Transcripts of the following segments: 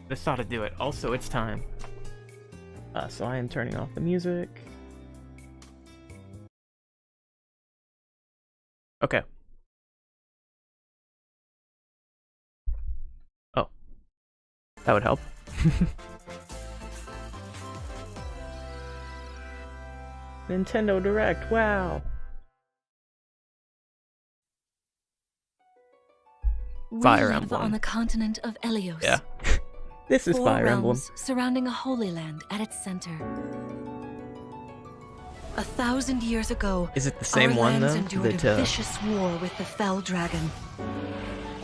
This ought to do it. Also, it's time. So I am turning off the music. Okay. Oh. That would help. Nintendo Direct, wow! Fire Emblem. On the continent of Elyos. Yeah. This is Fire Emblem. Surrounding a holy land at its center. 1,000 years ago, is it the same one though? Endured a vicious war with the Fell Dragon.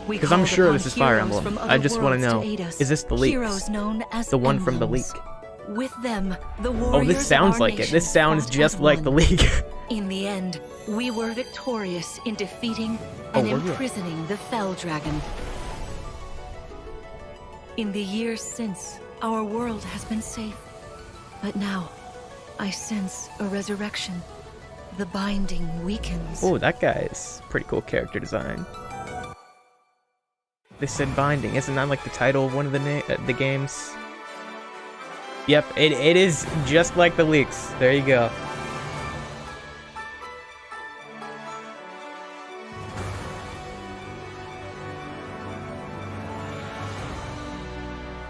Because I'm sure this is Fire Emblem. I just want to know, is this the leaks? The one from the leak? With them, the oh, this sounds like it. This sounds just like the leak. In the end, we were victorious in defeating and imprisoning the Fell Dragon. In the years since, our world has been safe. But now, I sense a resurrection. The binding weakens. Oh, that guy's pretty cool character design. They said binding. Isn't that like the title of one of the games? Yep, it is just like the leaks. There you go.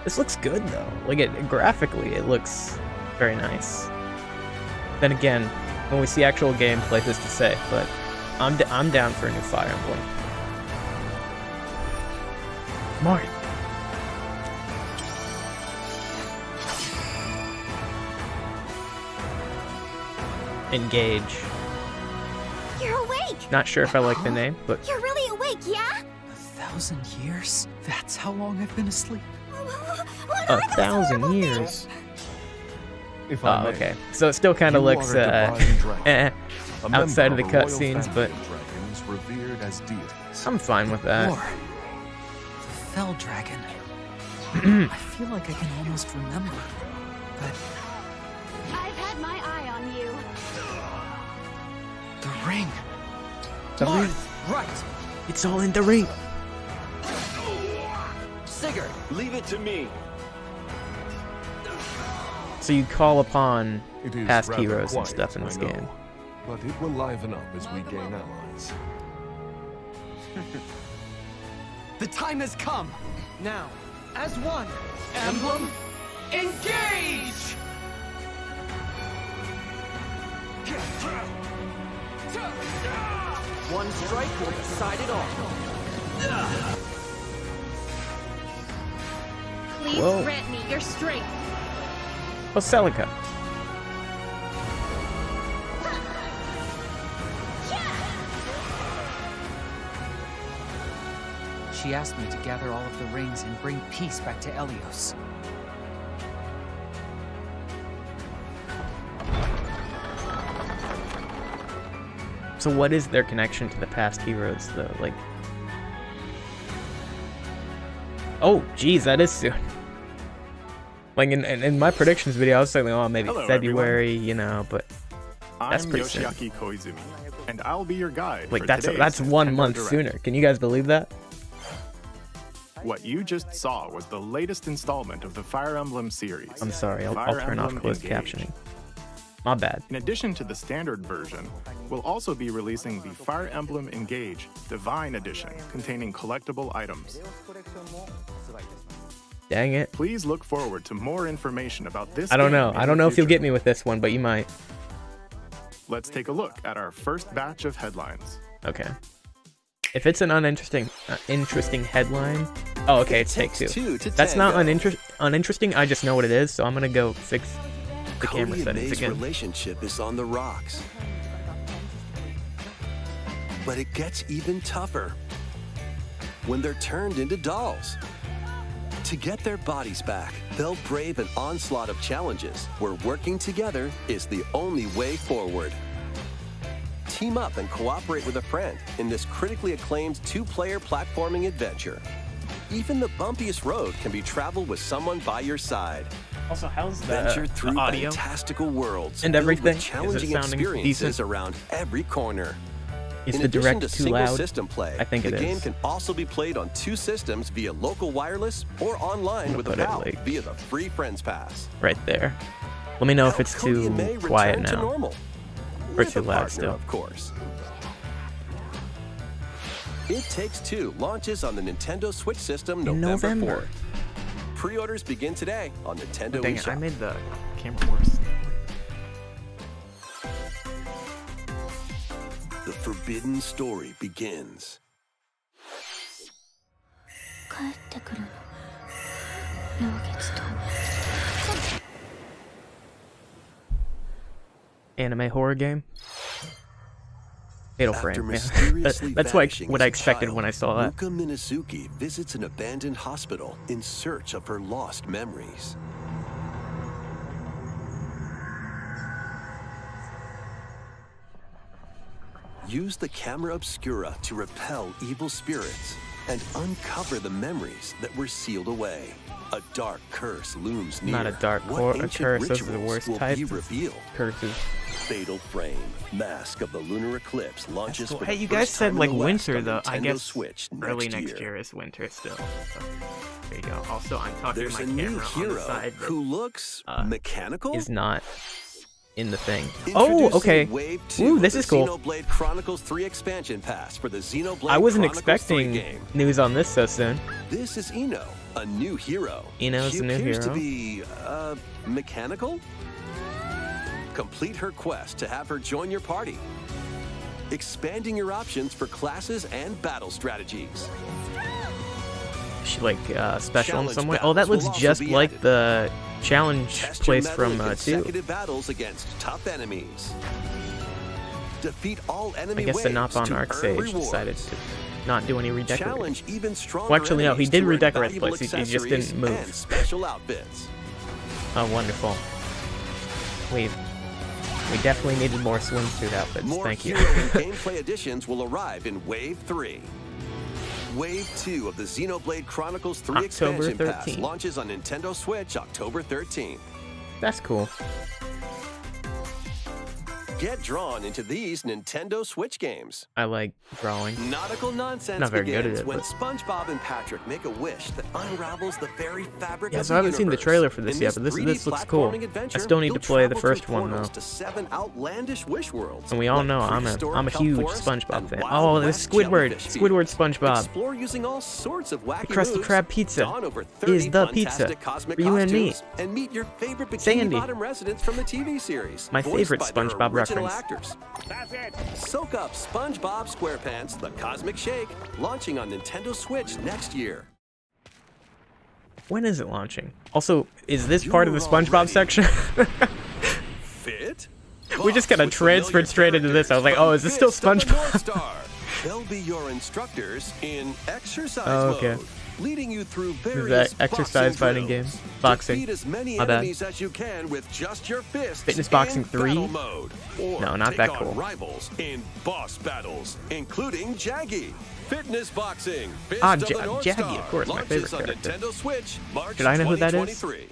This looks good though. Like graphically, it looks very nice. Then again, when we see actual gameplay, who's to say? But I'm down for a new Fire Emblem. Mario. Engage. You're awake! Not sure if I like the name, but... You're really awake, yeah? 1,000 years? That's how long I've been asleep. 1,000 years? Oh, okay. So it still kind of looks, outside of the cutscenes, but... I'm fine with that. War. The Fell Dragon. I feel like I can almost remember, but... I've had my eye on you. The ring. The ring. Right. It's all in the ring. Sigurd, leave it to me. So you call upon past heroes and stuff in this game. But it will liven up as we gain allies. The time has come. Now, as one, Emblem Engage! One strike will decide it all. Please Whoa. grant me your strength. Oh, Celica. She asked me to gather all of the rings and bring peace back to Elyos. So what is their connection to the past heroes, though? Like... Oh, geez, that is soon. Like, in my predictions video, I was saying, oh, maybe Hello, February, everyone. you know, but... That's pretty soon. I'm Yoshiaki Koizumi, and I'll be your guide. Like, for that's today's 1 Nintendo month Direct. sooner. Can you guys believe that? What you just saw was the latest installment of the Fire Emblem series. I'm sorry, I'll Fire turn off Emblem closed Engage. captioning. My bad. In addition to the standard version, we'll also be releasing the Fire Emblem Engage Divine Edition, containing collectible items. Dang it. Please look forward to more information about this I don't game know. in I don't the know if you'll future. get me with this one, but you might. Let's take a look at our first batch of headlines. Okay. If it's an uninteresting headline... Oh, okay, it's Take Two. That's not uninteresting, I just know what it is, so I'm gonna go fix the camera settings again. Relationship is on the rocks. But it gets even tougher when they're turned into dolls. To get their bodies back, they'll brave an onslaught of challenges where working together is the only way forward. Team up and cooperate with a friend in this critically acclaimed two-player platforming adventure. Even the bumpiest road can be traveled with someone by your side. Also, how's Venture through the audio fantastical worlds and filled with everything? Is it challenging sounding experiences decent? around every corner. Is In the addition direct to too single loud? system play, I think the it game is. can also be played on 2 systems via local wireless or online with a put it, pal like, via the free Friends Pass. Right there. Let me know if Help it's Cody too and May quiet return to now. normal. Or With too a loud partner, still. of course. It Takes Two launches on the Nintendo Switch system In November November. 4th. Pre-orders begin today on Nintendo Dang it, I eShop. made the camera worse. The forbidden story begins. Anime horror game. Fatal After Frame. Yeah. mysteriously That's like vanishing what as I a expected child, when I saw that. Ruka Minazuki visits an abandoned hospital in search of her lost memories. Use the camera obscura to repel evil spirits and uncover the memories that were sealed away. A dark curse looms near. Not a dark What a ancient curse. Those are the rituals worst will types be of revealed. curses. Fatal Frame, Mask of the Lunar Eclipse launches Cool. for Hey, the you guys first said time like in the West winter on though. I Nintendo guess Switch early next next year. year is winter still. So, there you go. Also, I'm talking There's to a my new camera on the hero side that who looks mechanical. is not in the thing. Oh, Introducing okay. Wave 2 Ooh, of this the is cool. Xenoblade Chronicles 3 expansion pass for the Xenoblade I wasn't Chronicles 3 expecting game. news on this so soon. This is Ino, a new hero. Ino's she a new appears hero. to be mechanical. Complete her quest to have her join your party, expanding your options for classes and battle strategies. Is she like special in Challenge some way? Oh, that battles will looks also just be like added. the challenge Test your place mettle from in 2. consecutive battles against tough enemies. Defeat all enemy I guess the waves Nopon to Arc earn Sage rewards. decided to not do any redecorating. Challenge even stronger Well, actually, no, he enemies did to earn redecorate the valuable place. He just accessories didn't move. and special outfits. Oh, wonderful. We definitely needed more swimsuit outfits. More Thank you. hero and gameplay additions will arrive in Wave 3. Wave 2 of the Xenoblade Chronicles 3 October expansion pass 13th. launches on Nintendo Switch October 13th. That's cool. Get drawn into these Nintendo Switch games. I like drawing. Nautical nonsense Not very good at begins it, when but- SpongeBob and Patrick make a wish that unravels the very fabric Yeah, of so the I haven't seen the universe. trailer for this In yet, but this 3D looks cool. platforming adventure, I still need you'll to play the travel through first one portals though. to 7 outlandish wish worlds. And we all like know I'm prehistoric a kelp huge forests SpongeBob and fan. Wild Oh, this West Squidward, jellyfish Squidward fields. SpongeBob. Explore using all sorts of wacky Krusty moves, Krab pizza don over 30 is the pizza fantastic cosmic for you and me. costumes, and meet your favorite Bikini Sandy. Bottom residents from the TV series. My voiced favorite by their SpongeBob original reference. actors. Soak up SpongeBob SquarePants, the Cosmic Shake, launching on Nintendo Switch next year. When is it launching? Also, is this part of the SpongeBob section? Fit? We just kinda With transferred familiar straight into this. I was like, oh, is this still Fist of the SpongeBob? North Star. They'll be your instructors in exercise Oh, okay. mode, leading you through Is various that exercise boxing fighting drills. game? Boxing. Defeat as many My bad. enemies as you can with just your fists. Fitness in Boxing 3? battle mode. Or No, not take that on cool. rivals in boss battles, including Jaggy. Fitness Boxing, Fist Ah, of the North Jaggy, Star, of course, my launches favorite on character. Nintendo Switch, March Should I know who that is? 2023.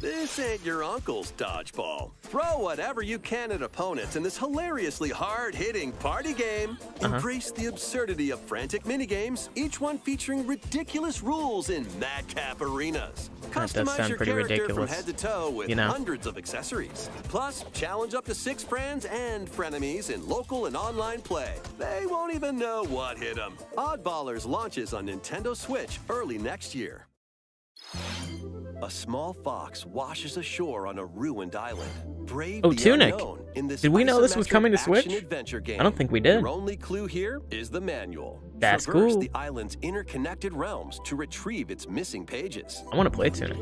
This ain't your uncle's dodgeball. Throw whatever you can at opponents in this hilariously hard-hitting party game. Embrace the absurdity of frantic minigames, each one featuring ridiculous rules in madcap arenas. does Customize sound your pretty character ridiculous. from head to toe with You know. hundreds of accessories. Plus, challenge up to 6 friends and frenemies in local and online play. They won't even know what hit them. Oddballers launches on Nintendo Switch early next year. A small fox washes ashore on a ruined island. Brave Oh, the Tunic. unknown in this Did we know this was isometric coming to Switch? action-adventure game. I don't think we did. Your only clue here is the manual. That's Traverse cool. the island's interconnected realms to retrieve its missing pages. I want to play Tunic.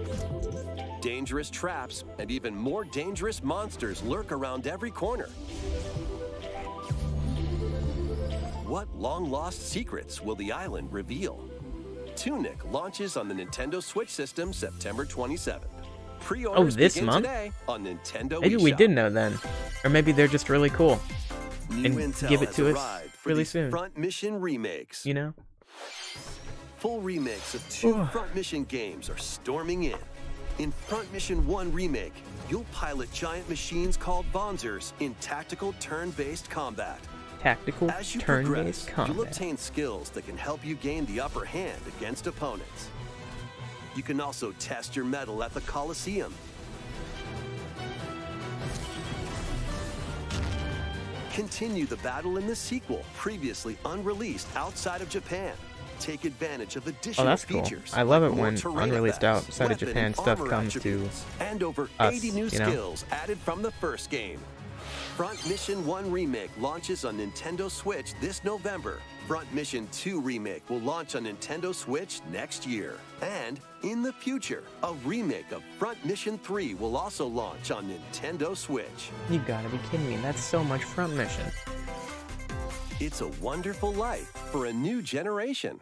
Dangerous traps and even more dangerous monsters lurk around every corner. What long-lost secrets will the island reveal? Tunic launches on the Nintendo Switch system September 27th. Pre-orders this begin month? today on Nintendo Maybe we eShop. did know then. Or maybe they're just really cool. New and intel give it has to us arrived for really these soon. Front Mission remakes. You know? Full remakes of 2 Front Mission games are storming in. In Front Mission 1 Remake, you'll pilot giant machines called Bonzers in tactical turn-based combat. tactical As you turn-based progress, you'll combat. obtain skills that can help you gain the upper hand against opponents. You can also test your mettle at the Colosseum. Continue the battle in the sequel, previously unreleased outside of Japan. Take advantage of additional Oh, that's cool. features. I love like it more when terrain unreleased effects, outside of weapon Japan and stuff armor comes to attributes, and over us, 80 new you know? skills added from the first game. Front Mission 1 Remake launches on Nintendo Switch this November. Front Mission 2 Remake will launch on Nintendo Switch next year. And in the future, a remake of Front Mission 3 will also launch on Nintendo Switch. You gotta be kidding me. That's so much Front Mission. It's a wonderful life for a new generation.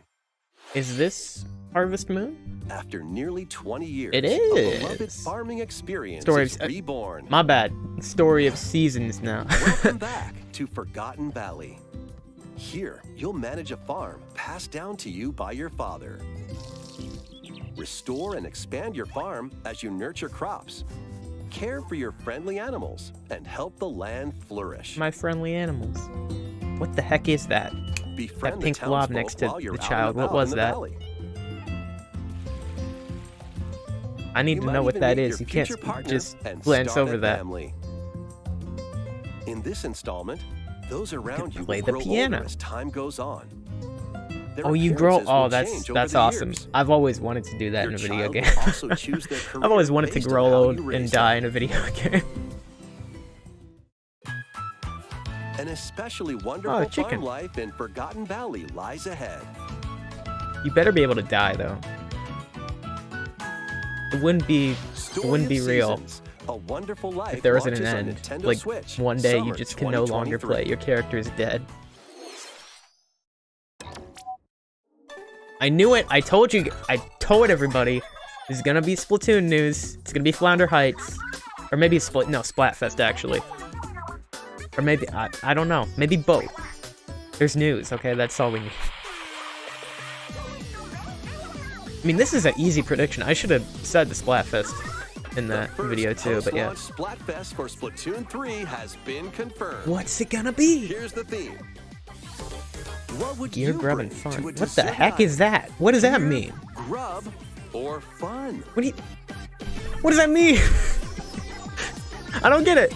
Is this Harvest Moon? After nearly 20 years, It a is. beloved farming experience Story is of- reborn. My bad. Story of Seasons now. Welcome back to Forgotten Valley. Here, you'll manage a farm passed down to you by your father. Restore and expand your farm as you nurture crops. Care for your friendly animals and help the land flourish. My friendly animals. What the heck is that? Befriend That the pink blob townsfolk next to while you're the out child, and what about was in the that? valley. I need to might know what even that meet is. your You can't future partner just and glance start over a that. family. In this installment, those around you play will the grow piano. older as time goes on. Their Oh, you grow. appearances Oh, will that's change over the awesome. years. I've always wanted to do that Your in a video child game. will also choose their I've always career wanted to based on grow how old you and raise die them. in a video game. An especially wonderful chicken. farm life in Forgotten Valley lies ahead. You better be able to die though. It wouldn't be Story of real Seasons, A Wonderful Life if there wasn't an launches on end. Nintendo Like Switch, one day you summer just can no longer 2023. play. Your character is dead. I knew it. I told you. I told everybody. There's gonna be Splatoon news. It's gonna be Flounder Heights, or maybe Splatfest actually, or maybe I don't know. Maybe both. There's news. Okay, that's all we need. I mean, this is an easy prediction. I should have said the Splatfest in that First video too, but yeah. post-launch Splatfest for Splatoon 3 has been confirmed. What's it gonna be? Here's the theme. What would Gear you grub bring and fun. to a What the desert heck island? is that? What does that Gear, mean? Grub or fun? What does that mean? I don't get it.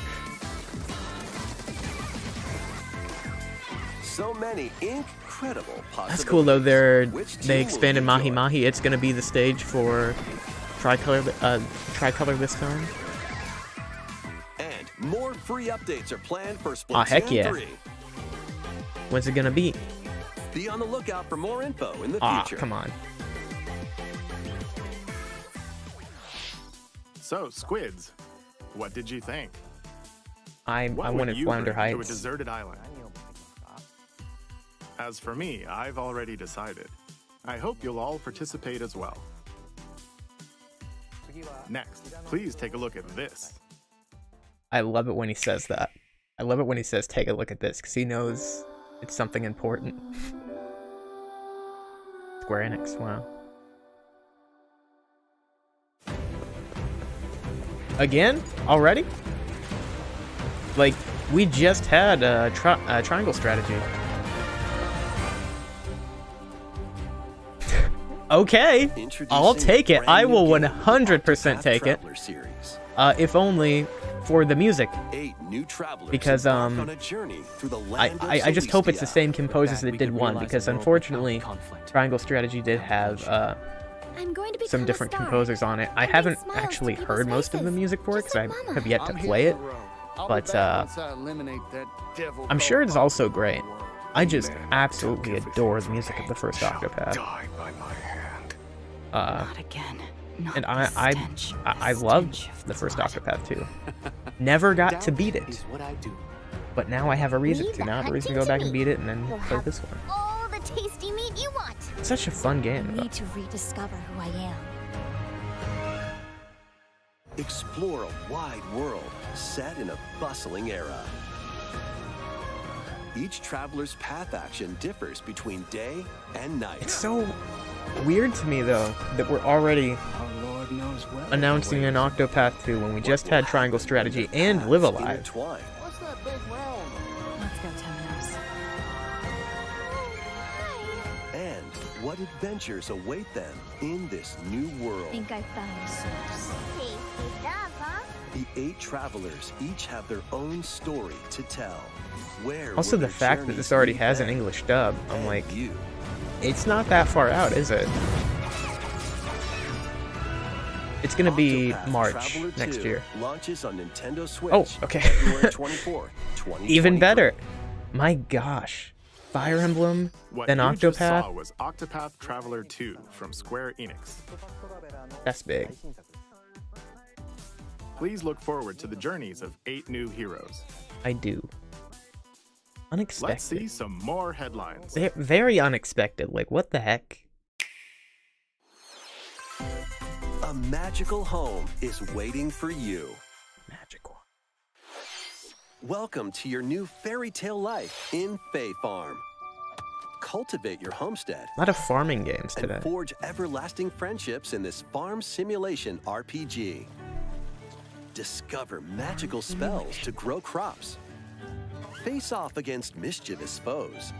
So many incredible possibilities. That's cool though. Which team They will expanded you Mahi join? Mahi. It's gonna be the stage for Tricolor this time. And more free updates are planned for Splatoon Aw, heck yeah. 3. When's it gonna be? Be on the lookout for more info in the Ah, future. come on. So, Squids, what did you think? I What would wanted you Flounder bring to a Heights. deserted island? As for me, I've already decided. I hope you'll all participate as well. Next, please take a look at this. I love it when he says that. I love it when he says, "Take a look at this," because he knows it's something important. Square Enix, wow. Again? Already? Like, we just had a triangle strategy. Okay, I'll Introducing take a it. I brand will new game, 100% Octopath take it. Traveler series. If only for the music. 8 new travelers Because, embark on a journey through the land of I just hope it's the Celestia. same composers that, that we did could one, realize because the world unfortunately, without conflict. Triangle Strategy did have I'm going to become some a different star. composers on it. I Bring haven't smiles to actually people's heard most of the faces, music for it, just because like I Mama. have yet to play it. But I'm sure it's also great. I just absolutely adore the music of the first Octopath. Die by my hand. Not again. Not And the I stench, I the loved stench of the first blood. Octopath too. Never got to beat it, Is what I do. but now I have a reason Leave to. the Now I have a reason to hunting go back to and me. beat it and then You'll play have this one. all the tasty meat you want. It's such a fun game. I Though. need to rediscover who I am. Explore a wide world set in a bustling era. Each traveler's path action differs between day and night. It's so weird to me though that we're already Our Lord knows well. announcing an Octopath 2 when we just had Triangle Strategy and Live Alive. Intertwine. Let's go, Temenos. And what adventures await them in this new world. Think I found the source. Tasty stuff, huh? The 8 travelers each have their own story to tell. Where Also, will the their fact that journeys this already lead has an them English dub, I'm and like, you? it's not that far out, is it? It's gonna be Octopath March Traveler next 2 year. launches on Nintendo Switch. Oh, okay. February 24th, 2023. Even better. My gosh. Fire Emblem, What then you just saw Octopath. was Octopath Traveler 2 from Square Enix. That's big. Please look forward to the journeys of 8 new heroes. I do. Let's see Unexpected. some more headlines. Very unexpected. Like, what the heck? A magical home is waiting for you. Magical. Welcome to your new fairy tale life in Fae Farm. Cultivate your homestead A lot of farming games and today. forge everlasting friendships in this farm simulation RPG. Discover magical spells to grow crops. Face off against mischievous foes.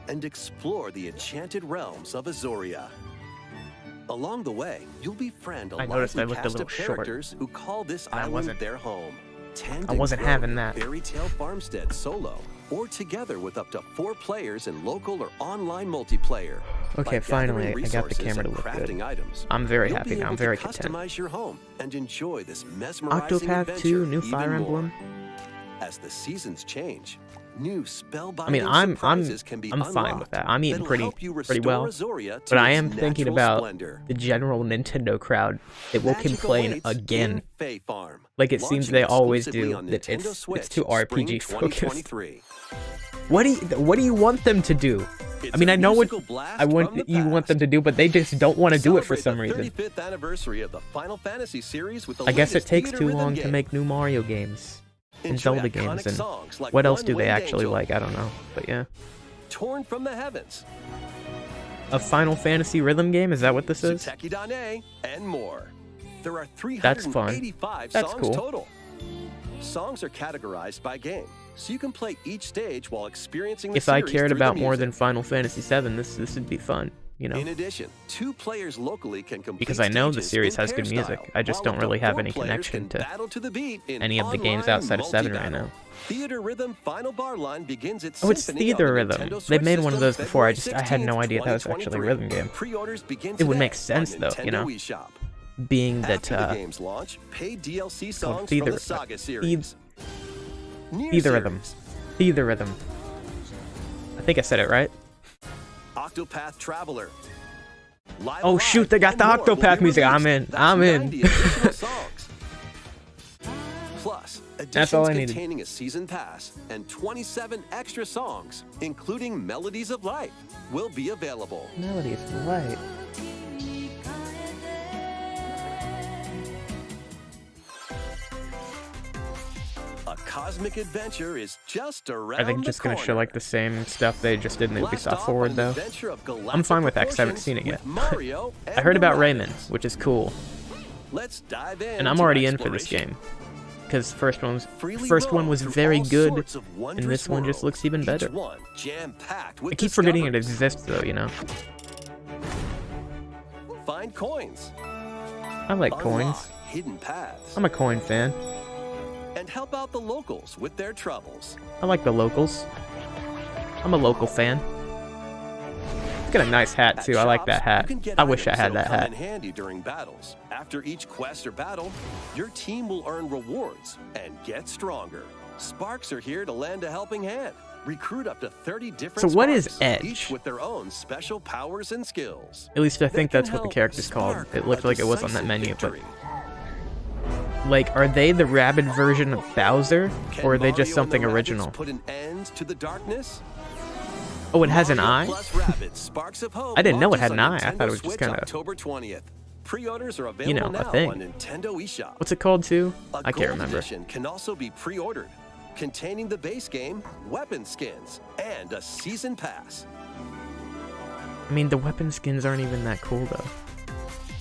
And explore the enchanted realms of Azoria. Along the way, you'll befriend a I noticed I lively looked a cast little of short. characters who call this I island wasn't. their home. Tend I and wasn't grow having your that. Fairy Tale Farmstead solo, or together with up to 4 players in local or online multiplayer. Okay, By finally, gathering I got the resources camera to and look good. crafting items, I'm very you'll happy be now. able I'm to very content. customize your home and enjoy this mesmerizing Octopath adventure 2, new even Fire more. Emblem. As the seasons change, new spellbinding I mean, I'm surprises can be fine with unlocked that. I'm eating that'll pretty help you pretty restore well. Azoria to But I its am thinking natural about splendor. the general Nintendo crowd that will Magic complain awaits again. in Fae Farm, Like it seems launching they always exclusively do. on That Nintendo it's Switch, too spring RPG focused. 2023. What do you want them to do? It's I mean, a I know what musical blast I want from the you want them past. to do, but they just don't want to do it for some Celebrate reason. the 35th anniversary of the Final Fantasy series with the I guess it latest takes too Theatrhythm long to game. make new Mario games and Enjoy Zelda iconic games, and songs like what else One do they Winged actually Angel, like? I don't know, but yeah. Torn from the Heavens, A Final Fantasy rhythm game? Is that what this is? Suteki Dane, and more. There are That's fun. 385 That's songs cool. total. Songs are categorized by game, so you can play each stage while experiencing the If I series cared through the about more music. than Final Fantasy VII, this would be fun, you know. In addition, 2 players locally can complete Because I know the stages series in has good pair music. style, I just while don't up to really have 4 any players connection can to battle to the beat in any of the games online outside of 7 right multi-battle. now. Theatrhythm Final Bar Line begins its Oh, it's Symphony on the Theatrhythm. Nintendo They've Switch made one of system those before. I February had no 16th, idea that was actually a 2023. rhythm game. Pre-orders begin It would today make sense on though, you know, Nintendo eShop. being that After the game's launch, paid DLC songs Theater- from the Saga series. New Theatrhythm. series, Theatrhythm. I think I said it right. Octopath Traveler. Live Oh, Alive shoot, they got and the more will be Octopath music. I'm released. in. That's I'm in. 90 additional songs. Plus, That's all editions I needed. containing a season pass and 27 extra songs, including Melodies of Life, will be available. Melody is right. A cosmic adventure is just around Are they the just gonna show corner. like the same stuff they just did in the Blast Ubisoft off Forward on though? an adventure of I'm fine with galactic X. I haven't seen it proportions yet. with Mario I heard and about the Rayman, Rabbids. which is cool, Let's dive in. and I'm to already in for this exploration. game because first one Freely was roam through very all good, sorts of and wondrous this one just worlds, looks even each better. one jam-packed with I keep forgetting it discoveries. exists though, you know. Find coins, I like unlock coins. hidden paths, I'm a coin fan. and help out the locals with their troubles. I like the locals. I'm a local fan. It's got a nice hat At too. I like shops, that hat. you can get I wish I items had that'll that come hat. in handy during battles. After each quest or battle, your team will earn rewards and get stronger. Sparks are here to lend a helping hand. Recruit up to 30 different So what is Sparks, Edge? each with their own special powers and skills. At least I They think can that's what the help character's called. spark It looked a like it was on that decisive menu, but victory. like, are they the Rabbid version of Bowser, Can or are they just Mario and the something Rabbids original? Put an end to the darkness? Oh, it has an Mario eye? plus Rabbids Sparks of Hope I didn't know it launches had an on eye. I Nintendo thought it was just Switch kinda- October 20th. Pre-orders are available You know, a now thing. on Nintendo eShop. What's it called too? A I can't gold remember. edition can also be pre-ordered, containing the base game, weapon skins, and a season pass. I mean, the weapon skins aren't even that cool though.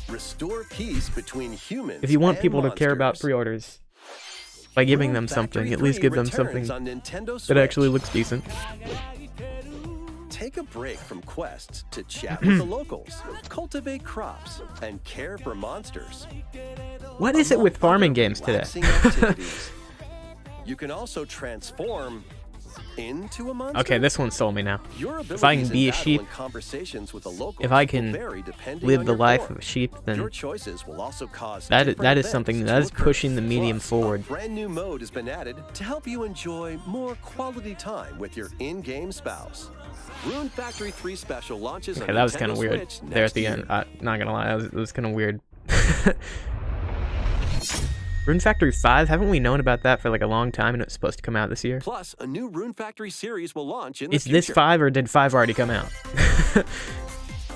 Restore peace between humans. If you want and people to care about monsters. pre-orders, by giving Rune them something. Factory At least 3 give them returns something on Nintendo that actually Switch. looks decent. Take a break from quests to chat with the locals, cultivate crops, and care for monsters. What is it with Among farming other games today? relaxing activities. You can also transform into a monster. Okay, this one sold me now. Your If I can abilities be in a battle sheep, and conversations with the locals if I will can vary depending live on the your life form. of a sheep, then Your choices will also cause that different is something events that to is occur. pushing the medium Plus, forward. A brand new mode has been added to help you enjoy more quality time with your in-game spouse. Rune Factory 3 Special launches Okay, on that was kind Nintendo of weird Switch there at next the year. end. Not gonna lie, that was kind of weird. Rune Factory 5, haven't we known about that for like a long time and it was supposed to come out this year? Plus, a new Rune Factory series will launch in the Is future. this 5 or did 5 already come out?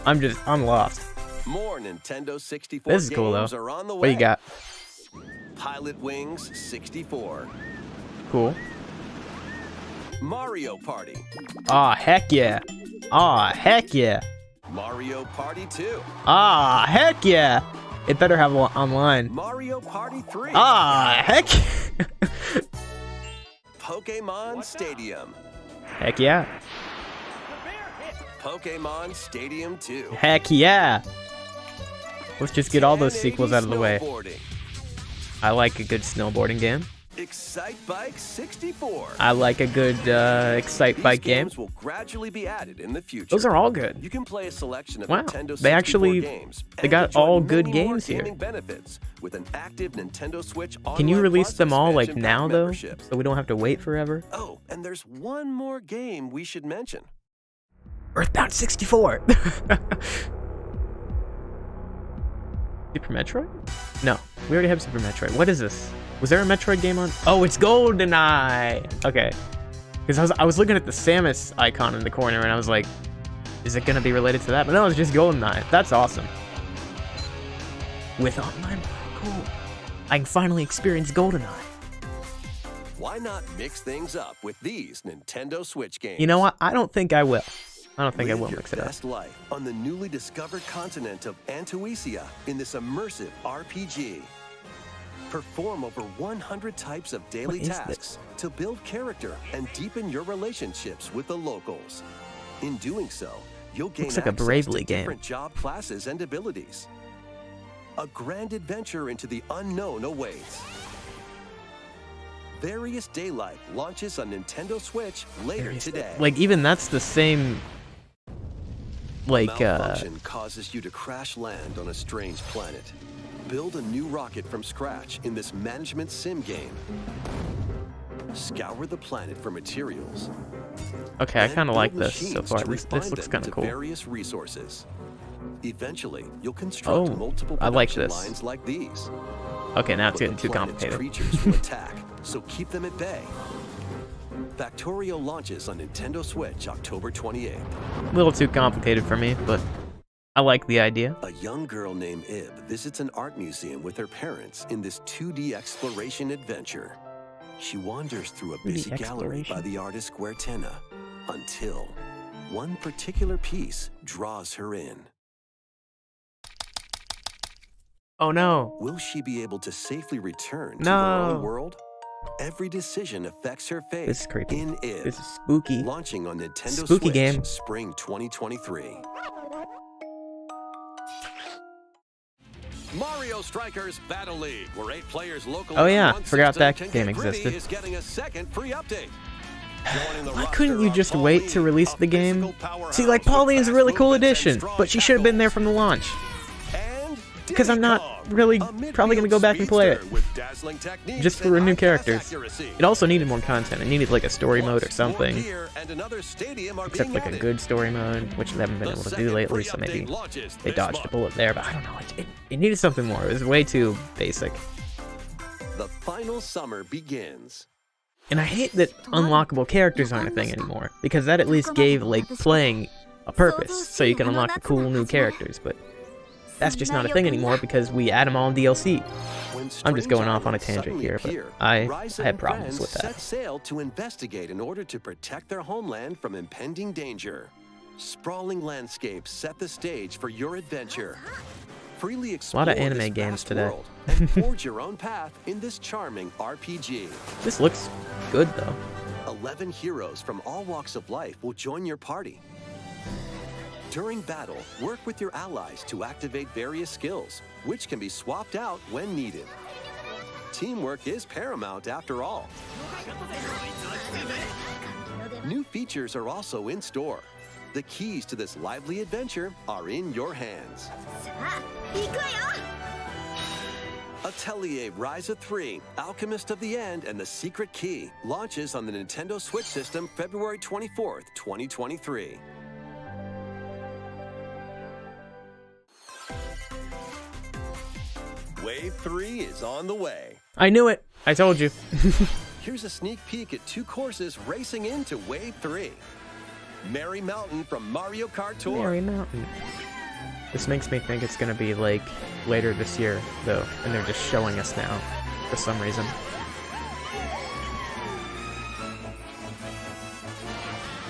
I'm lost. More Nintendo 64 This is cool though. games are on the way. What do you got? Pilot Wings 64. Cool. Mario Party. Aw, heck yeah. Aw, heck yeah. Mario Party 2. Ah, heck yeah. It better have online. Mario Party 3. Ah, heck. Pokemon Stadium. Heck yeah. Pokemon Stadium 2. Heck yeah. Let's just get all those sequels out of the way. Snowboarding. I like a good snowboarding game. Excite Bike 64. I like a good Excite These Bike game. games will gradually be added in the future. Those are all good. You can play a selection of Wow, Nintendo 64 they actually- games they and got enjoy all good many more games here. gaming benefits with an active Nintendo Switch Can you Online release Plus them all like expansion now pack though? memberships. So we don't have to wait forever? Oh, and there's one more game we should mention. Earthbound 64! Super Metroid? No, we already have Super Metroid. What is this? Was there a Metroid game on? Oh, it's GoldenEye! Okay. Because I was looking at the Samus icon in the corner and I was like, is it going to be related to that? But no, it's just GoldenEye. That's awesome. With online? Cool. I can finally experience GoldenEye. Why not mix things up with these Nintendo Switch games? You know what? I don't think I will. I don't think I Live will your mix it up. best life on the newly discovered continent of Antuisia in this immersive RPG. Perform over 100 types of daily What is tasks this? to build character and deepen your relationships with the locals. In doing so, you'll gain Looks like a access Bravely to game. different job classes and abilities. A grand adventure into the unknown awaits. Various Daylife launches on Nintendo Switch later today. Like, even that's the same... Like, Malfunction causes you to crash land on a strange planet. Build a new rocket from scratch in this management sim game. Scour the planet for materials. Okay, I Then kind of build like this so machines far. to This refine looks them kind of into cool. Various resources. Eventually, you'll construct Oh, multiple I like production this. lines like these. Okay, now it's But getting the too planet's complicated. creatures will attack, so keep them at bay. Factorio launches on Nintendo Switch October 28th. A little too complicated for me, but I like the idea. A young girl named Ib visits an art museum with her parents in this 2D exploration adventure. She wanders through a 2D busy gallery by exploration. the artist Guertena until one particular piece draws her in. Oh no. Will she be able to safely return to No. her own world? Every decision affects her fate. This is creepy. In Ib, This is spooky. launching on Nintendo Spooky Switch, game. spring 2023. Mario Strikers Battle League, where 8 players locally Oh, yeah, on one forgot system that can game get gritty, existed. is getting a second free update. Joining the Why roster couldn't you are just wait to Pauline, release a the game? physical powerhouse See, like, with Pauline's a fast really cool movements and addition, strong but she should have been there tackles. from the launch. And Because I'm not Diddy really Kong, a probably gonna go back and play it. speedster with dazzling techniques Just for and new eye-test characters. accuracy. It also needed more content. It needed like a story mode or Plus, more something. gear and another stadium are Except being like a added. good story mode, which they haven't been The able to second do lately, free so maybe update launches they this dodged a month. bullet there, but I don't know. It needed something more. It was way too basic. The final summer begins. And I hate that unlockable characters aren't a thing anymore, because that at least gave like playing a purpose, so you can unlock the cool new characters, but that's just not a thing anymore because we add them all in DLC. When I'm just strange going off on a islands tangent suddenly here, but appear, I Ryza had and problems friends with that. Set sail to investigate in order to protect their homeland from impending danger. Sprawling landscapes set the stage for your adventure. Freely explore of anime this games vast today. world and forge your own path in this charming RPG. This looks good though. 11 heroes from all walks of life will join your party. During battle, work with your allies to activate various skills, which can be swapped out when needed. Teamwork is paramount after all. New features are also in store. The keys to this lively adventure are in your hands. Atelier Ryza 3, Alchemist of the End and the Secret Key launches on the Nintendo Switch system February 24th, 2023. Wave 3 is on the way. I knew it. I told you. Here's a sneak peek at 2 courses racing into Wave 3. Merry Mountain from Mario Kart Tour. Merry Mountain. This makes me think it's gonna be like later this year, though, and they're just showing us now for some reason.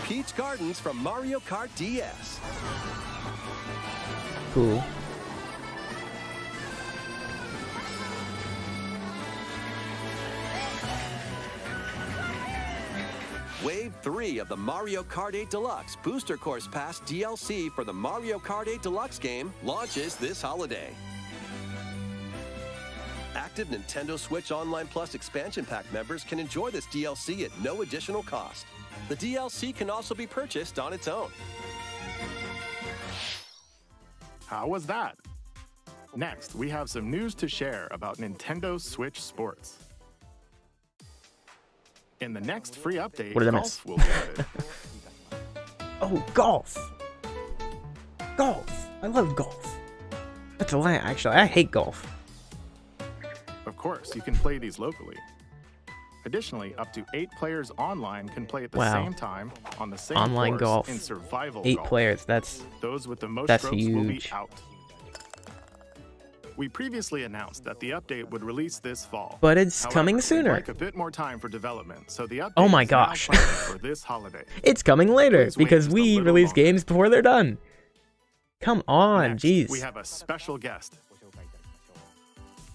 Peach Gardens from Mario Kart DS. Cool. Wave 3 of the Mario Kart 8 Deluxe Booster Course Pass DLC for the Mario Kart 8 Deluxe game launches this holiday. Active Nintendo Switch Online Plus expansion pack members can enjoy this DLC at no additional cost. The DLC can also be purchased on its own. How was that? Next, we have some news to share about Nintendo Switch Sports. In the next free update, What did I golf will be added. Oh, golf. Golf. I love golf. That's a lie, actually. I hate golf. Of course, you can play these locally. Additionally, up to 8 players online can play at the Wow. same time on the same Online course golf. in survival 8 golf. players. That's Those with the most That's strokes will be huge. out. We previously announced that the update would release this fall. But it's However, coming we'd sooner. like a bit more time for development, so the update Oh my is now gosh. planned for this holiday. It's coming later Please wait because just a we little release longer. games before they're done. Come on, Next, jeez. we have a special guest.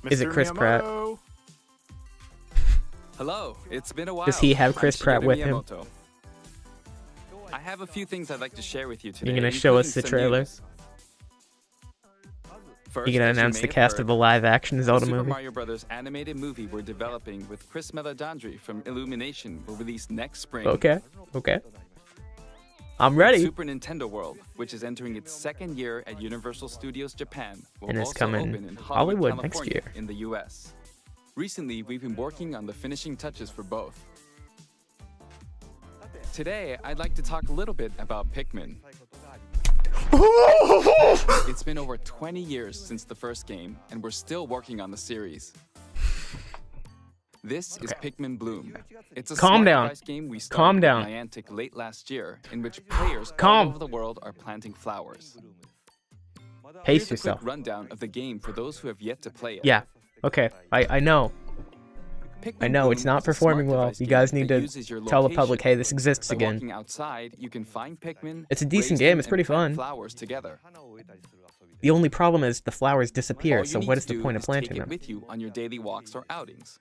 Is it Mr. Chris Pratt? Miyamoto. Hello, it's been a while. Does he have I'm Chris Pratt Shigeru with him? Miyamoto. I have a few things I'd like to share with you today. You gonna show us the including some trailer? news. First, You gonna as announce may the have cast heard, of the live-action the Zelda Super movie? Mario Brothers animated movie we're developing with Chris Meledandri from Illumination will release next spring. Okay, okay. I'm With ready. Super Nintendo World, which is entering its 2nd year at Universal Studios Japan, will And it's also coming open in Hollywood Hollywood, next California year. in the US. Recently, we've been working on the finishing touches for both. Today, I'd like to talk a little bit about Pikmin. It's been over 20 years since the first game, and we're still working on the series. This is Pikmin Bloom. It's a Calm smart down. device game we started Calm with down. Niantic late last year, in which players Calm. all over the world are planting flowers. Pace Here's a yourself. quick rundown of the game for those who have yet to play it. Yeah. Okay. I know. Pikmin I know it's Bloom not is a performing smart well. device You game guys need that to uses your tell the public, location. hey, this exists By again. walking outside, you can find Pikmin. It's a decent raise game, them, it's pretty and plant fun. Flowers together. The only problem is the flowers disappear, All you so need what to is the do point of is planting take it them? with you on your daily walks or outings.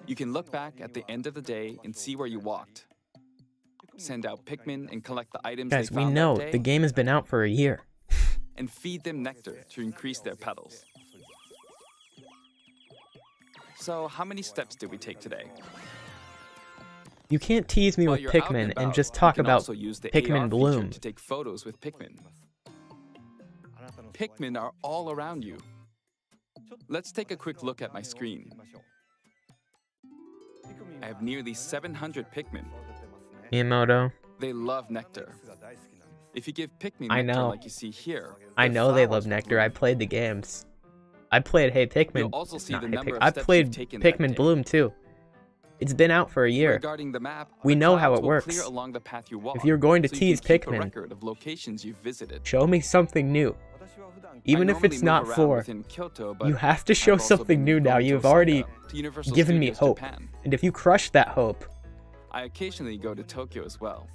You can look back at the end of the day and see where you walked. Send out Pikmin and collect the items Guys, they we found know that day, the game has been out for a year. and feed them nectar to increase their petals. So, how many steps did we take today? You can't tease me While with you're out Pikmin and about, just you talk can about also use the Pikmin AR feature Bloom. to take photos with Pikmin. Pikmin are all around you. Let's take a quick look at my screen. I have nearly 700 Pikmin. Miyamoto. They love nectar. If you give Pikmin I nectar know. like you see here, I their know they flowers love will nectar. I bloom. played the games. I played Hey Pikmin. You'll also see Not the Hey number Pik- of I steps played you've taken that Pikmin day. Bloom too. It's been out for a year. Regarding the map, We the know how clouds it will works. clear along the path you walk, If you're going to so you tease can keep a Pikmin, record of locations you've visited. show me something new. Even I if it's normally not move around for, within Kyoto, but you have to I've show also something been new now. going to You've Osaka, already to Universal given me Studios hope. Japan. And if you crush that hope, I occasionally go to Tokyo as well.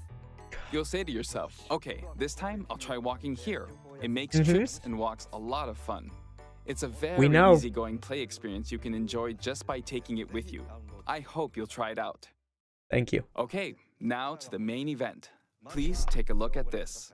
You'll say to yourself, okay, this time I'll try walking here. It makes trips and walks a lot of fun. It's a very know. easygoing play experience you can enjoy just by taking it with you. I hope you'll try it out. Thank you. Okay, now to the main event. Please take a look at this.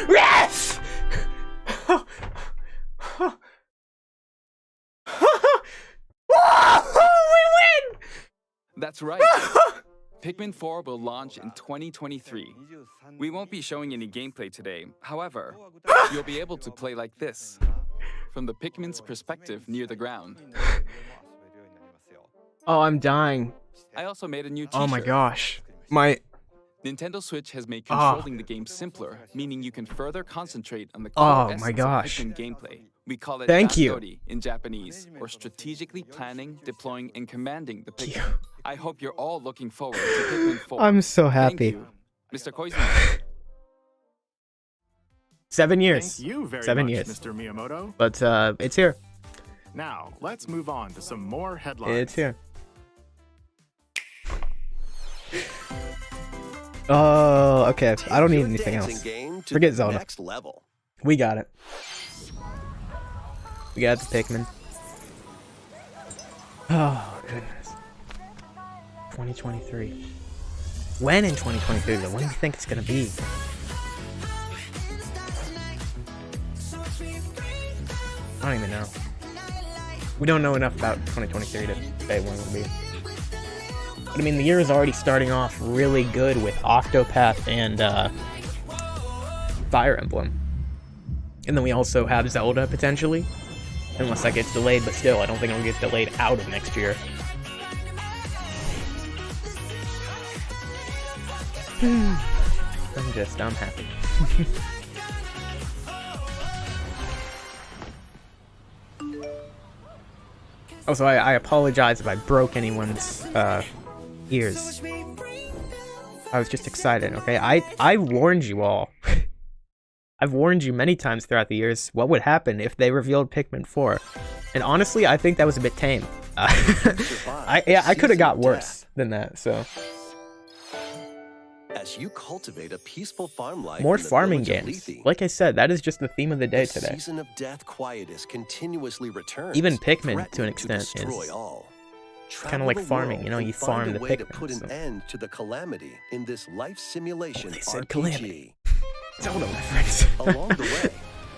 Yes! We win! That's right. Pikmin 4 will launch in 2023. We won't be showing any gameplay today. However, you'll be able to play like this, from the Pikmin's perspective near the ground. Oh, I'm dying. I also made a new t-shirt. Oh my gosh. My Nintendo Switch has made controlling the game simpler, meaning you can further concentrate on the core essence of Pikmin gameplay. We call it Thank you. Dandori in Japanese, or strategically planning, deploying, and commanding the Pikmin. I hope you're all looking forward to Pikmin 4. I'm so Thank happy. you, Mr. Koizumi. 7 years. Thank you very 7 much, years. Mr. Miyamoto. But it's here. Now, let's move on to some more headlines. It's here. Oh, okay. I don't need Your anything dancing else. game to Forget the Zelda. Next level. We got it. We got the Pikmin. Oh, goodness. 2023. When in 2023, though? When do you think it's gonna be? I don't even know. We don't know enough about 2023 to say when it'll be. But I mean, the year is already starting off really good with Octopath and Fire Emblem. And then we also have Zelda, potentially. Unless that gets delayed, but still, I don't think it'll get delayed out of next year. I'm happy. Also, I apologize if I broke anyone's ears. I was just excited, okay? I warned you all. I've warned you many times throughout the years what would happen if they revealed Pikmin 4. And honestly, I think that was a bit tame. I could have got worse than that, so. As you cultivate a peaceful farm life More in the farming village of games. Lethe, Like I said, that is just the theme of the day the today. season of death quietus continuously returns. Even Pikmin, to an threatening extent, destroy is all. kind of like Travel the farming, world you know, and you find farm a the way to Pikmin, put an so. end to the calamity in this life simulation They said RPG. calamity. Zelda reference. Along the way,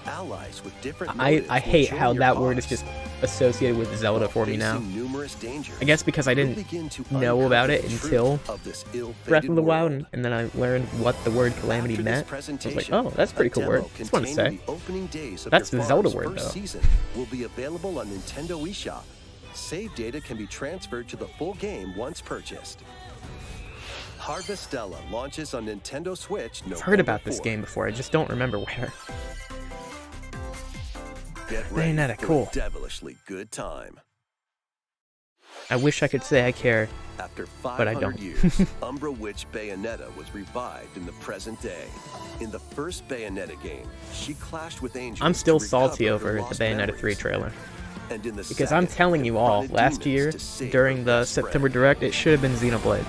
allies with different I motives will hate join how your that word is cause. just associated with Zelda for me now. Facing numerous dangers, I guess because I you'll didn't begin to know uncover about it the until truth of this ill-fated Breath of the Wild, world. and then I learned what the word calamity After this meant. I was like, presentation, oh, that's a pretty cool word. demo Just want to containing say. the opening days of That's your the Zelda farm's word, first though. season will be available on Nintendo eShop. Save data can be transferred to the full game once purchased. Harvestella launches on Nintendo Switch I've heard November about this 4th. game before, I just don't remember where. Get ready Bayonetta, for cool. a devilishly good time. I wish I could say I care. After But I 500 don't. years, Umbra Witch Bayonetta was revived in the present day. In the first Bayonetta game, she clashed with angels. I'm still to salty recover over her the lost Bayonetta 3 memories. trailer. And in the Because I'm second, telling you all, confronted last demons year, to save during her the best friend. September Direct, it should have been Xenoblade.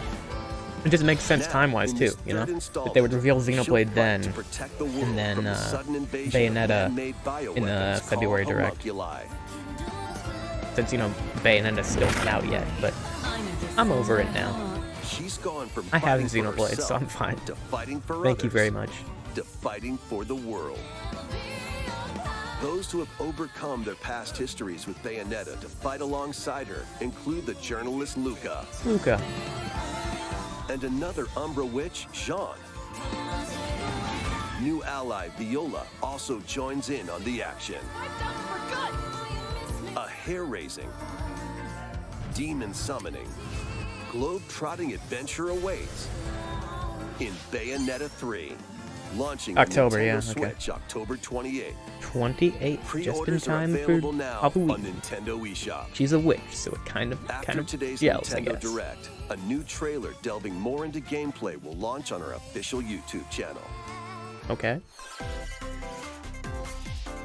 It just makes sense Now, time-wise, in too, this you know? third That they would reveal installment, she'll Xenoblade fight then, to protect the world and then from the sudden invasion of Bayonetta man-made in the bioweapons February called Direct. homunculi. Since, you know, Bayonetta's still not out yet, but I'm over it now. She's gone from I have fighting for Xenoblade, so herself I'm fine. to fighting for Thank you others, very much. to fighting for the world. Those who have overcome their past histories with Bayonetta to fight alongside her include the journalist Luca Luca. and another Umbra witch, Jean. New ally Viola also joins in on the action. A hair-raising, demon summoning, globe-trotting adventure awaits in Bayonetta 3. Launching October, on Nintendo yeah, okay. Switch, October 28th. 28th, just in Pre-orders are time for available now on Halloween. Nintendo eShop. She's a witch, so it kind of After today's gels, I Nintendo guess. Direct, a new trailer delving more into gameplay will launch on our official YouTube channel. Okay.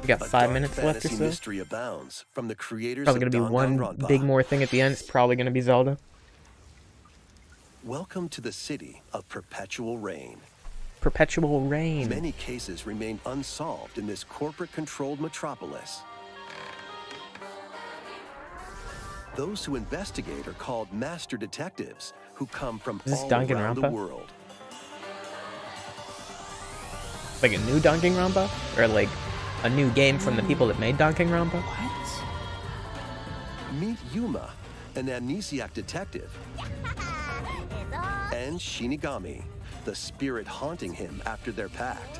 We got A 5 dark minutes left or fantasy so. mystery abounds from the creators Probably gonna of be one Danganronpa. big more thing at the end. It's probably gonna be Zelda. Welcome to the city of perpetual rain. Perpetual Rain. Many cases remain unsolved in this corporate-controlled metropolis. Those who investigate are called master detectives, who come from Is this all Danganronpa? around the world. Like a new Danganronpa? Or like a new game from the people that made Danganronpa? Meet Yuma, an amnesiac detective, and Shinigami, the spirit haunting him after their pact.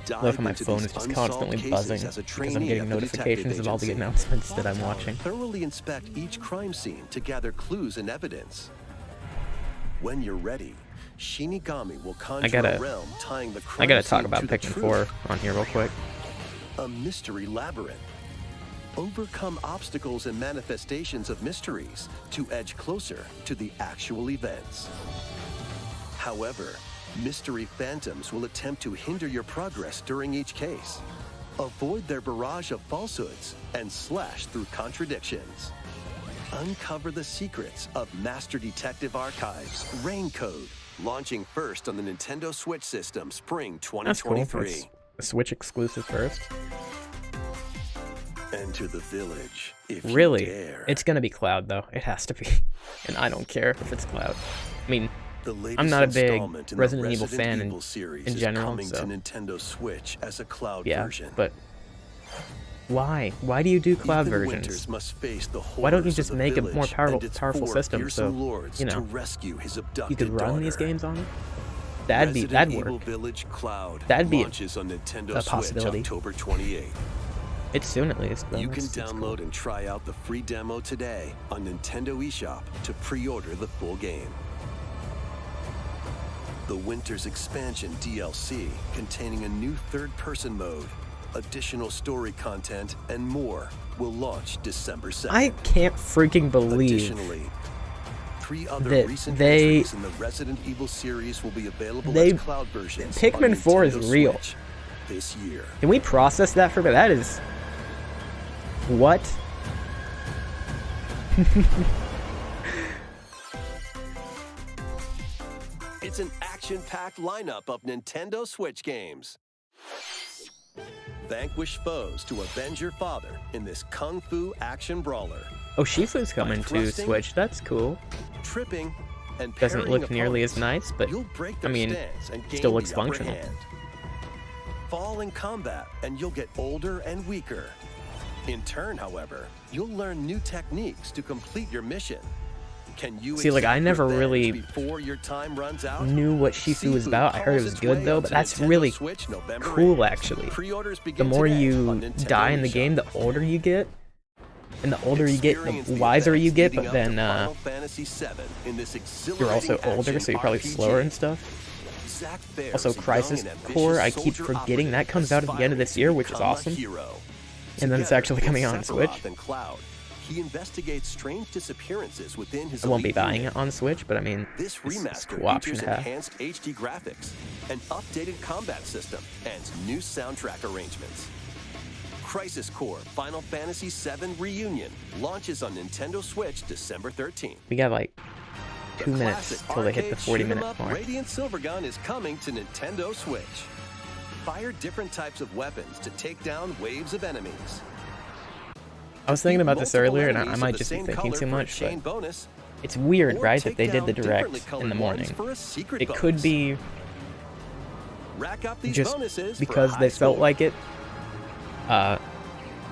I love how my phone is just constantly buzzing because I'm getting notifications of all the announcements that I'm watching. Thoroughly inspect each crime scene to gather clues and evidence. When you're ready, Shinigami will conjure a realm tying the crime I gotta talk scene about to the Pikmin truth. 4 on here real quick. A mystery labyrinth. Overcome obstacles and manifestations of mysteries to edge closer to the actual events. However, mystery phantoms will attempt to hinder your progress during each case. Avoid their barrage of falsehoods and slash through contradictions. Uncover the secrets of Master Detective Archives Rain Code, launching first on the Nintendo Switch system spring That's cool. 2023. It's a Switch exclusive first. Enter the village if you Really? dare. It's gonna be Cloud though. It has to be. And I don't care if it's Cloud. I mean, The latest I'm not a big installment in the Resident Evil fan Evil series in is general, coming so to Nintendo Switch as a cloud yeah, version. but why? Why do you do Cloud Ethan versions? Winters must face the Why don't you horrors just of the make a village more and its powerful four system so, fearsome lords you to know, rescue his you abducted could run these daughter. games on it? That'd Resident work. Evil Village Cloud That'd be launches on Nintendo a Switch possibility. October 28th. It's soon at least. But You can it's download cool. and try out the free demo today on Nintendo eShop to pre-order the full game. The Winter's Expansion DLC, containing a new third-person mode, additional story content, and more, will launch December 2nd. I can't freaking believe Additionally, 3 other that recent they- entries in the Resident Evil series will be available they- as cloud versions. Pikmin on 4 is Nintendo real. Switch this year. Can we process that for a bit? That is... What? It's an action-packed lineup of Nintendo Switch games. Vanquish foes to avenge your father in this kung fu action brawler. Oh, Shifu's coming to thrusting, Switch. That's cool. Tripping and Doesn't parrying look nearly as opponents, nice, but you'll break I their mean, stance and gain still looks the upper functional. hand. Fall in combat and you'll get older and weaker. In turn, however, you'll learn new techniques to complete your mission. Can you See, like, I accept never revenge really before your time runs out? Knew what Shifu was about. I heard it was good though, but that's really cool actually. The more you die in the game, the older you get. And the older you get, the wiser you get, but then you're also older, so you're probably slower and stuff. Also, Crisis Core, I keep forgetting that comes out at the end of this year, which is awesome. And then it's actually coming on Switch. He investigates strange disappearances within his I won't be elite buying unit. it on Switch, but I mean, This it's a remaster cool option features to have. enhanced HD graphics, an updated combat system, and new soundtrack arrangements. Crisis Core Final Fantasy VII Reunion launches on Nintendo Switch December 13th. We got like 2 The minutes classic till they hit the arcade 40-minute shoot-'em-up mark. Radiant Silvergun is coming to Nintendo Switch. Fire different types of weapons to take down waves of enemies. I was thinking about this Multiple earlier, and I enemies of might the just be same thinking color too for a much, but chain bonus, it's weird, or right, take that they did the down direct differently in colored the ones morning. for a secret It could bonus. be Rack up these just bonuses for a because high they felt score. like it.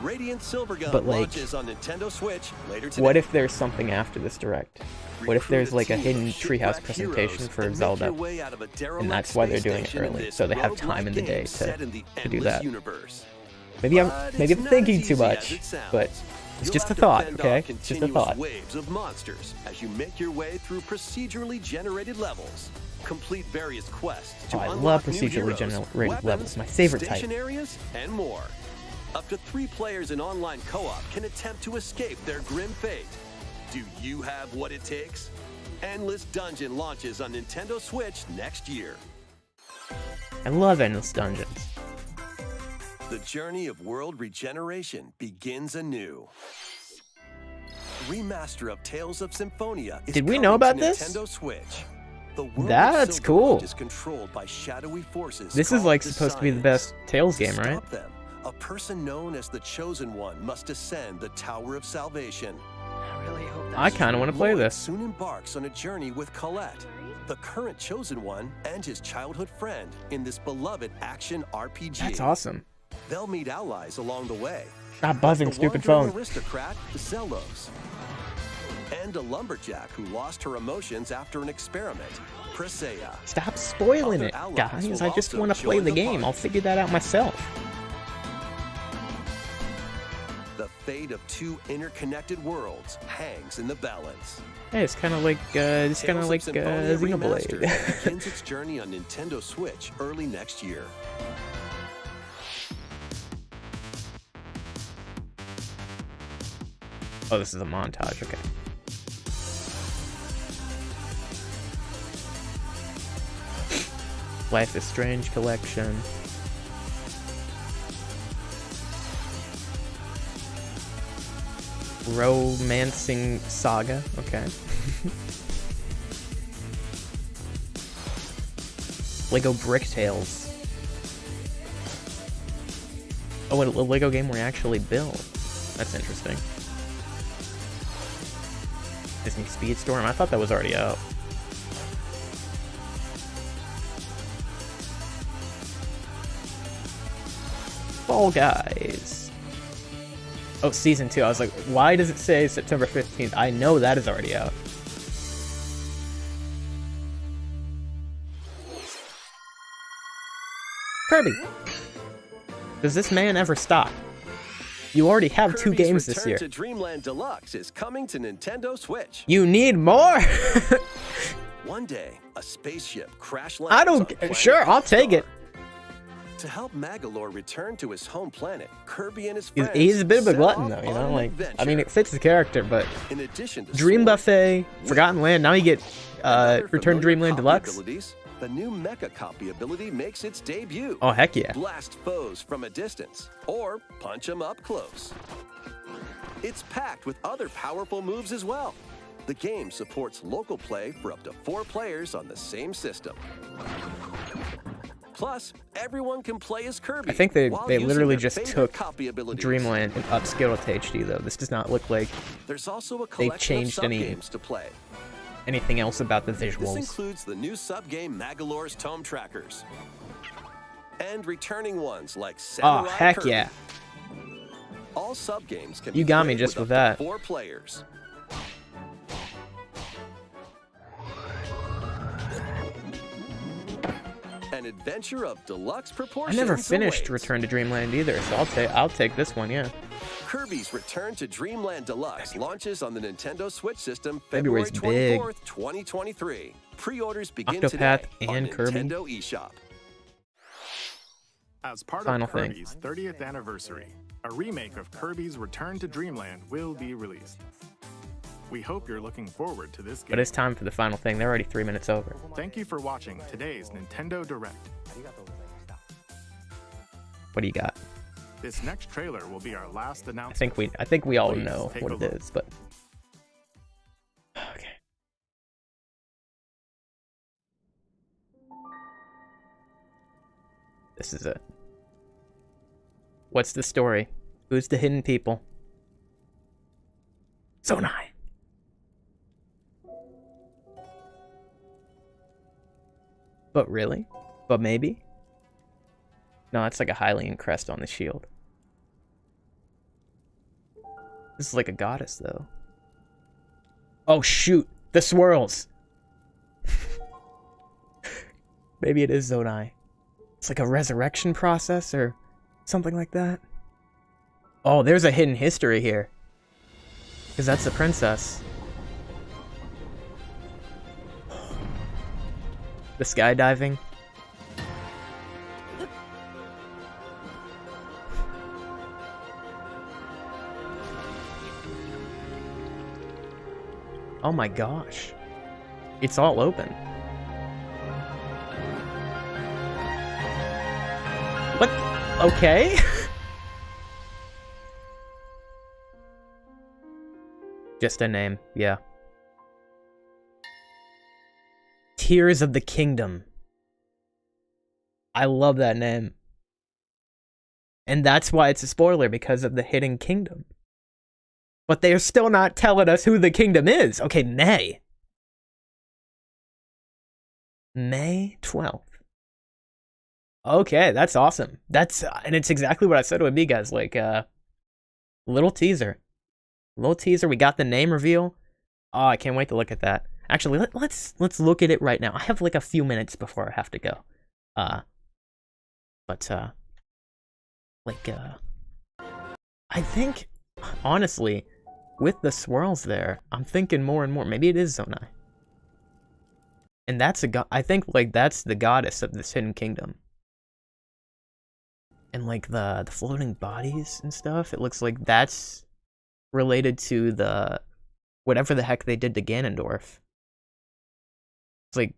Radiant Silvergun but, like, launches on Nintendo Switch later today. What if there's something after this direct? What if there's like a Recruit hidden team of treehouse shipwrecked presentation heroes for and make Zelda? your way out of a derelict And that's why they're space doing it station in early, this so they have time roguelike in the day game set in the to do endless that. universe. Maybe I'm But maybe it's I'm not thinking as too easy much, as it sounds. but it's You'll just a have to thought, fend okay? off It's just a continuous thought. waves of monsters as you make your way through procedurally generated levels. complete various quests Oh, to I unlock love new procedurally heroes, generated weapons, levels. My favorite type. station areas, and more. Up to 3 players in online co-op can attempt to escape their grim fate. Do you have what it takes? Endless Dungeon launches on Nintendo Switch next year. I love Endless Dungeons. The journey of world regeneration begins anew. Remaster of Tales of Symphonia is Did we coming know about to this? Nintendo Switch. The world That's of Silvergun cool. is controlled by shadowy forces. This is called like the supposed to be the Scions. best Tales game, To right? stop them, a person known as the Chosen One must ascend the Tower of Salvation. I really hope that's I kind of want to play Lloyd this. soon embarks on a journey with Colette, the current Chosen One, and his childhood friend in this beloved action RPG. That's awesome. They'll meet allies along the way. Stop buzzing, The stupid wandering phone. aristocrat, Zelos. And a lumberjack who lost her emotions after an experiment, Presea. Stop spoiling Other it, allies guys. will I just also want to play join the the game. party. I'll figure that out myself. The fate of 2 interconnected worlds hangs in the balance. Hey, it's kind of like Tales of Symphonia Remastered Xenoblade. begins its journey on Nintendo Switch early next year. Oh, this is a montage. Okay. Life is Strange collection. Romancing Saga. Okay. Lego Brick Tales. Oh, a Lego game where you actually build. That's interesting. Disney Speedstorm. I thought that was already out. Fall Guys. Oh, season 2. I was like, why does it say September 15th? I know that is already out. Kirby. Does this man ever stop? You already have 2 Kirby's games this Return year. to Dreamland Deluxe is coming to Nintendo Switch. You need more? One day, a spaceship crash lands I on don't. planet Sure, I'll take it. To help Magalore return to his home planet, Kirby and his He's, friends he's a bit of a set glutton, off though, you on know? an Like, I adventure. mean, it fits the character, but In addition to Dream sword, Buffet, Forgotten Land, now you get other Return to familiar Dreamland copy Deluxe. abilities, the new Mecha Copy ability makes its debut. Oh, heck yeah. Blast foes from a distance, or punch them up close. It's packed with other powerful moves as well. The game supports local play for up to 4 players on the same system. Plus, everyone can play as Kirby. I think they while literally using their just favorite took copy abilities. Dreamland and upscaled it to HD, though. This does not look like There's also a they've collection changed of any sub-games to play. anything else about the This visuals. includes the new sub-game Magalore's Tome Trackers. And returning ones like Oh, Samurai heck Kirby. yeah. All sub-games can You be got me played just with with up to that. 4 players. An adventure of deluxe I proportions. never finished awaits. Return to Dreamland either, so I'll take this one, yeah. Kirby's Return to Dreamland Deluxe launches on the Nintendo Switch system February's February big. 24th, 2023. Pre-orders begin Octopath today on and Kirby. Nintendo eShop. As part Final of thing. Kirby's 30th anniversary, a remake of Kirby's Return to Dreamland will be released. We hope you're looking forward to this game. But it's time for the final thing. They're already 3 minutes over. Thank you for watching today's Nintendo Direct. What do you got? This next trailer will be our last I announcement. think we all Please know take what a it look. is, but okay. This is it. What's the story? Who's the hidden people? Zonai. But really? But maybe? No, it's like a Hylian crest on the shield. This is like a goddess, though. Oh, shoot! The swirls! Maybe it is Zonai. It's like a resurrection process or something like that. Oh, there's a hidden history here. Because that's the princess. The skydiving. Oh my gosh. It's all open. What? Okay. Just a name, yeah. Tears of the Kingdom. I love that name. And that's why it's a spoiler, because of the hidden kingdom. But they're still not telling us who the kingdom is. Okay, May 12th. Okay, that's awesome. And it's exactly what I said it would be, guys. Like, little teaser. Little teaser. We got the name reveal. Oh, I can't wait to look at that. Actually, let's look at it right now. I have like a few minutes before I have to go. I think, honestly, with the swirls there, I'm thinking more and more. Maybe it is Zonai. And that's I think, like, that's the goddess of this hidden kingdom. And, like, the floating bodies and stuff, it looks like that's related to the... whatever the heck they did to Ganondorf. It's like...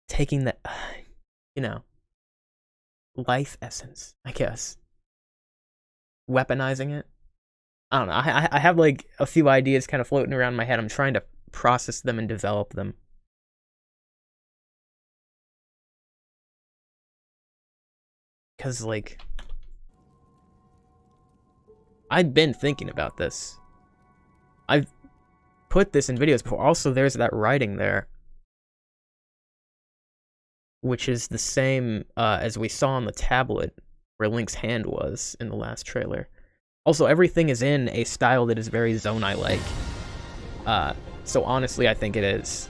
taking the... you know... life essence, I guess. Weaponizing it. I don't know. I have, like, a few ideas kind of floating around in my head. I'm trying to process them and develop them. Because, like... I've been thinking about this. I've put this in videos before. Also, there's that writing there. Which is the same as we saw on the tablet where Link's hand was in the last trailer. Also, everything is in a style that is very Zonai-like. So honestly, I think it is.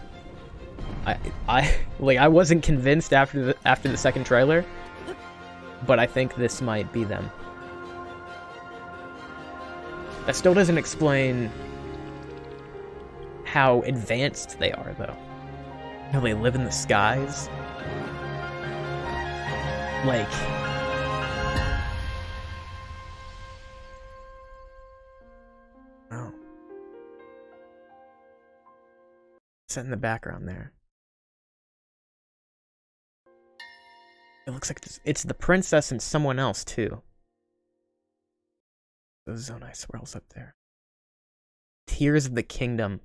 I wasn't convinced after the second trailer, but I think this might be them. That still doesn't explain how advanced they are, though. How they live in the skies. Like... oh. Set in the background there. It looks like it's the princess and someone else, too. Those Zonai swirls up there. Tears of the Kingdom.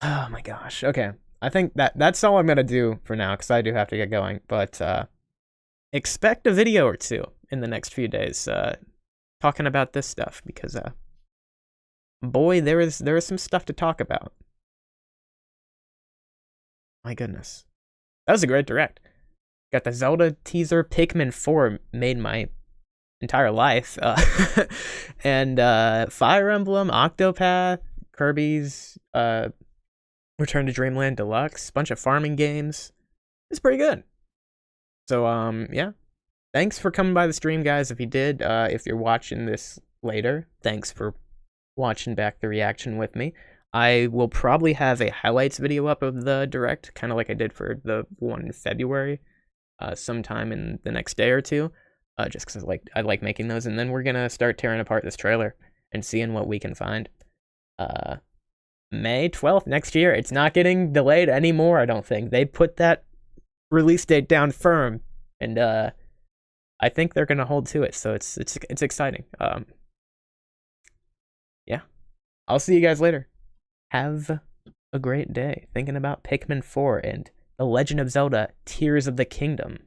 Oh my gosh. Okay. I think that's all I'm going to do for now, because I do have to get going. But expect a video or two in the next few days talking about this stuff, because boy, there is some stuff to talk about. My goodness. That was a great direct. Got the Zelda teaser. Pikmin 4 made my entire life. And Fire Emblem, Octopath, Kirby's Return to Dreamland Deluxe, bunch of farming games. It's pretty good. So, yeah. Thanks for coming by the stream, guys. If you did, if you're watching this later, thanks for watching back the reaction with me. I will probably have a highlights video up of the direct, kind of like I did for the one in February, sometime in the next day or two, just because I like making those. And then we're gonna start tearing apart this trailer and seeing what we can find. May 12th next year. It's not getting delayed anymore, I don't think. They put that release date down firm, and I think they're gonna hold to it. So it's exciting. Yeah, I'll see you guys later. Have a great day thinking about Pikmin 4 and The Legend of Zelda: Tears of the Kingdom.